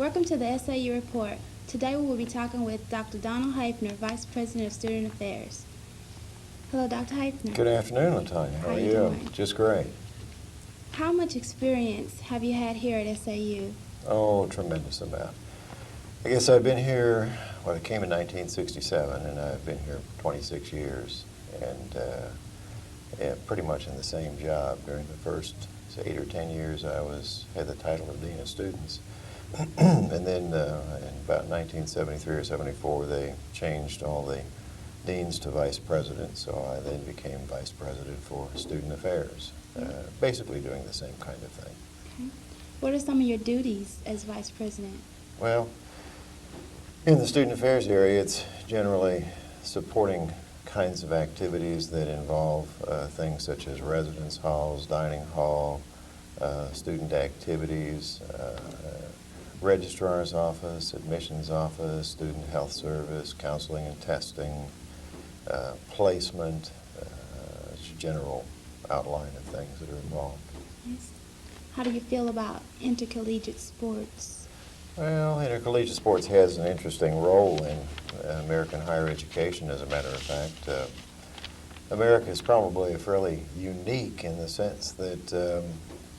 Welcome to the SAU Report. Today we will be talking with Dr. Donald Haefner, Vice President of Student Affairs. Hello, Dr. Haefner. Good afternoon, NaTonya. How are you? Doing? Just great. How much experience have you had here at SAU? Oh, tremendous amount. I guess I've been here, I came in 1967, and I've been here 26 years, and pretty much in the same job. During the first 8 or 10 years, I had the title of Dean of Students. And then in about 1973 or 74, they changed all the deans to vice president, so I then became vice president for student affairs, basically doing the same kind of thing. Okay. What are some of your duties as vice president? Well, in the student affairs area, it's generally supporting kinds of activities that involve things such as residence halls, dining hall, student activities, registrar's office, admissions office, student health service, counseling and testing, placement, general outline of things that are involved. Yes. How do you feel about intercollegiate sports? Well, intercollegiate sports has an interesting role in American higher education, as a matter of fact. America is probably fairly unique in the sense that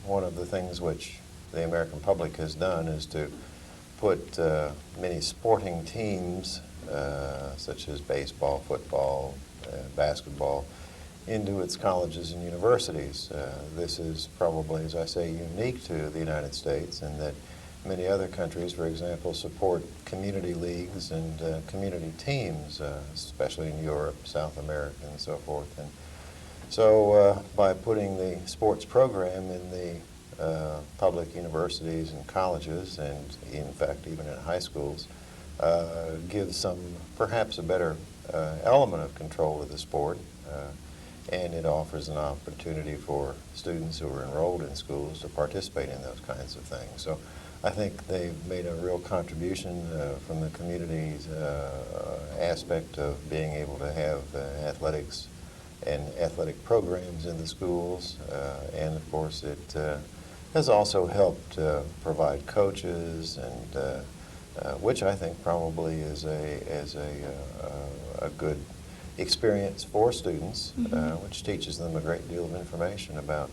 one of the things which the American public has done is to put many sporting teams, such as baseball, football, basketball, into its colleges and universities. This is probably, as I say, unique to the United States, in that many other countries, for example, support community leagues and community teams, especially in Europe, South America, and so forth. And so by putting the sports program in the public universities and colleges, and in fact even in high schools, gives perhaps a better element of control of the sport, and it offers an opportunity for students who are enrolled in schools to participate in those kinds of things. So I think they've made a real contribution from the community's aspect of being able to have athletics and athletic programs in the schools, and of course it has also helped provide coaches, and which I think probably is a good experience for students, which teaches them a great deal of information about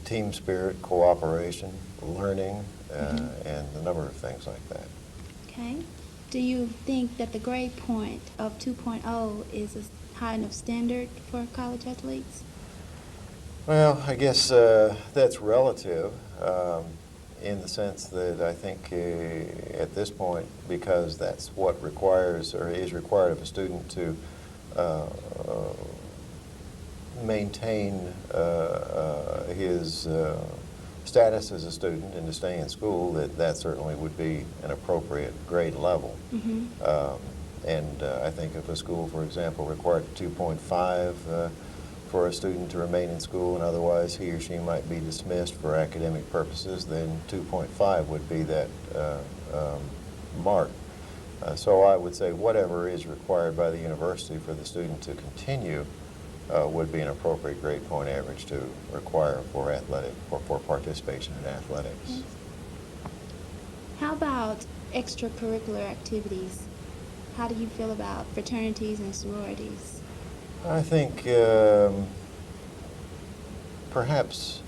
team spirit, cooperation, learning, and a number of things like that. Okay. Do you think that the grade point of 2.0 is a high enough standard for college athletes? Well, I guess that's relative in the sense that I think at this point, because that's what requires or is required of a student to maintain his status as a student and to stay in school, that certainly would be an appropriate grade level. And I think if a school, for example, required 2.5 for a student to remain in school, and otherwise he or she might be dismissed for academic purposes, then 2.5 would be that mark. So I would say whatever is required by the university for the student to continue would be an appropriate grade point average to require for for participation in athletics. How about extracurricular activities? How do you feel about fraternities and sororities? I think perhaps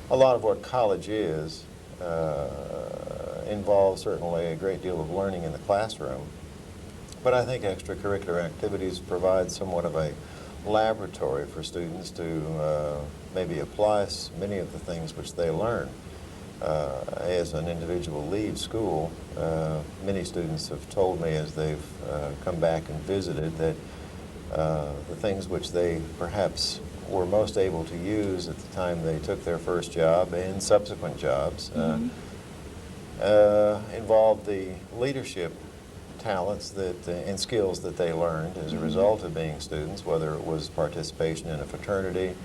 a lot of what college is involves certainly a great deal of learning in the classroom, but I think extracurricular activities provide somewhat of a laboratory for students to maybe apply many of the things which they learn. As an individual leaves school, many students have told me as they've come back and visited that the things which they perhaps were most able to use at the time they took their first job and subsequent jobs involved the leadership talents and skills that they learned as a result of being students, whether it was participation in a fraternity,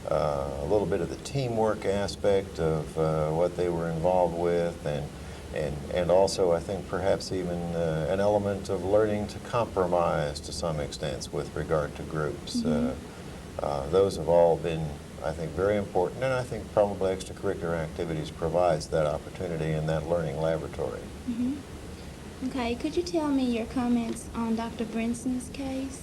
a little bit of the teamwork aspect of what they were involved with, and also I think perhaps even an element of learning to compromise to some extent with regard to groups. Those have all been I think, very important, and I think probably extracurricular activities provides that opportunity in that learning laboratory. Mm-hmm. Okay, could you tell me your comments on Dr. Brinson's case?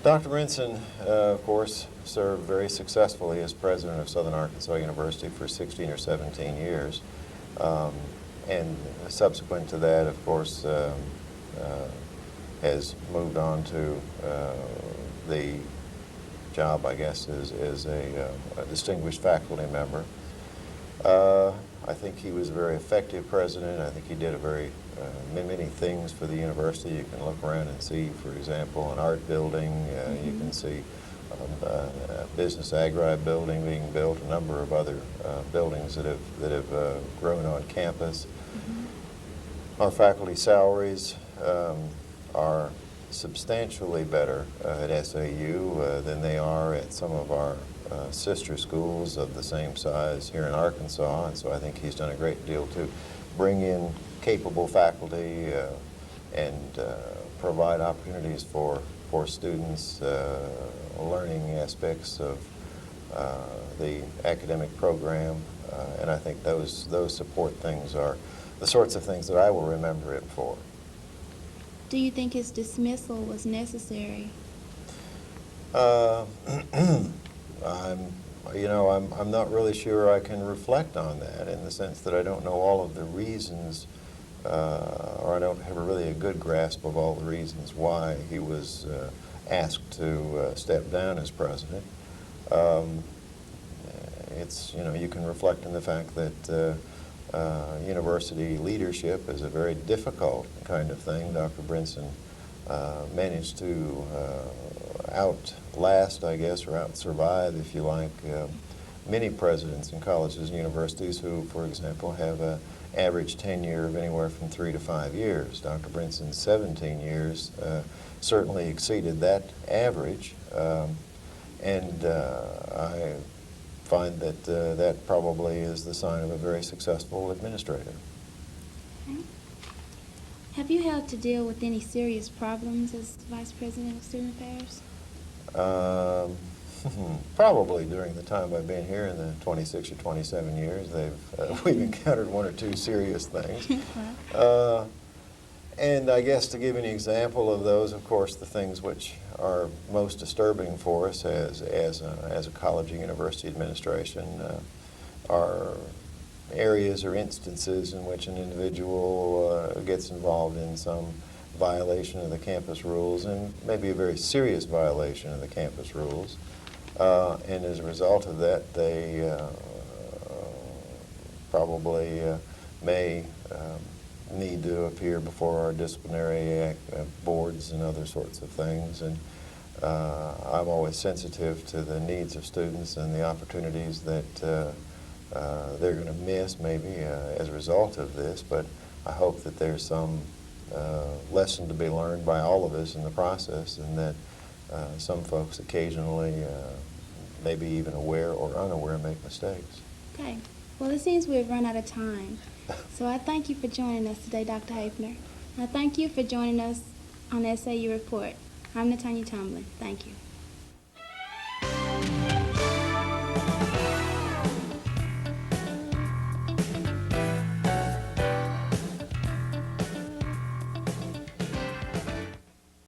Dr. Brinson, of course, served very successfully as president of Southern Arkansas University for 16 or 17 years. And subsequent to that, of course, has moved on to the job, I guess, as a distinguished faculty member. I think he was a very effective president. I think he did many things for the university. You can look around and see, for example, an art building. You can see a business agri building being built, a number of other buildings that have grown on campus. Our faculty salaries are substantially better at SAU than they are at some of our sister schools of the same size here in Arkansas, and so I think he's done a great deal to bring in capable faculty and provide opportunities for students, learning aspects of the academic program, and I think those support things are the sorts of things that I will remember him for. Do you think his dismissal was necessary? I'm not really sure I can reflect on that, in the sense that I don't know all of the reasons, or I don't have really a good grasp of all the reasons why he was asked to step down as president. You can reflect on the fact that university leadership is a very difficult kind of thing. Dr. Brinson managed to outlast, I guess, or out-survive, if you like, many presidents in colleges and universities who, for example, have an average tenure of anywhere from 3 to 5 years. Dr. Brinson's 17 years certainly exceeded that average, and I find that that probably is the sign of a very successful administrator. Okay. Have you had to deal with any serious problems as Vice President of Student Affairs? Probably during the time I've been here, in the 26 or 27 years, we've encountered one or two serious things. And I guess, to give an example of those, of course, the things which are most disturbing for us as a college and university administration are areas or instances in which an individual gets involved in some violation of the campus rules, and maybe a very serious violation of the campus rules. And as a result of that, they probably may need to appear before our disciplinary boards and other sorts of things. And I'm always sensitive to the needs of students and the opportunities that they're going to miss maybe as a result of this, but I hope that there's some lesson to be learned by all of us in the process, and that some folks occasionally, maybe even aware or unaware, make mistakes. Okay. Well, it seems we've run out of time. So I thank you for joining us today, Dr. Haefner. I thank you for joining us on the SAU Report. I'm NaTonya Tumblin. Thank you.